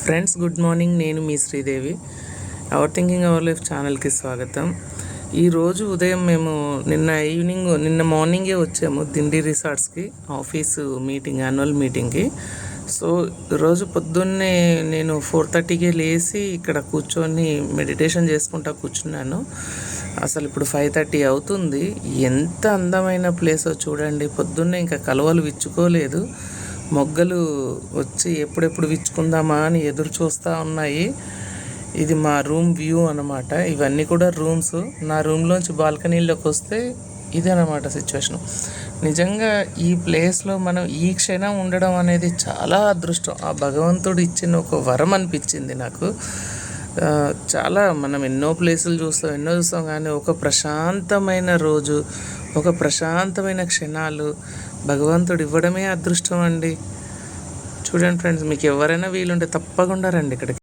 Friends good morning. నేను మీ Sridevi. Our thinking our life ఛానల్కి స్వాగతం. ఈరోజు ఉదయం మేము నిన్న మార్నింగే వచ్చాము దిండి రిసార్ట్స్కి, ఆఫీసు మీటింగ్, యాన్యువల్ మీటింగ్కి. సో ఈరోజు పొద్దున్నే నేను 4:30కే లేచి ఇక్కడ కూర్చొని మెడిటేషన్ చేసుకుంటా కూర్చున్నాను. అసలు ఇప్పుడు 5:30 అవుతుంది. ఎంత అందమైన ప్లేసో చూడండి. పొద్దున్నే ఇంకా కలువలు విచ్చుకోలేదు, మొగ్గలు వచ్చి ఎప్పుడెప్పుడు విచ్చుకుందామా అని ఎదురు చూస్తూ ఉన్నాయి. ఇది మా రూమ్ వ్యూ అన్నమాట. ఇవన్నీ కూడా రూమ్స్. నా రూమ్లోంచి బాల్కనీలోకి వస్తే ఇదే అన్నమాట సిచ్యువేషన్. నిజంగా ఈ ప్లేస్లో మనం ఈ క్షణం ఉండడం అనేది చాలా అదృష్టం. ఆ భగవంతుడు ఇచ్చిన ఒక వరం అనిపించింది నాకు. చాలా మనం ఎన్నో ప్లేసులు చూస్తాం కానీ ఒక ప్రశాంతమైన రోజు, ఒక ప్రశాంతమైన క్షణాలు భగవంతుడు ఇవ్వడమే అదృష్టం అండి. చూడండి ఫ్రెండ్స్, మీకు ఎవరైనా వీలుంటే తప్పకుండా రండి ఇక్కడికి.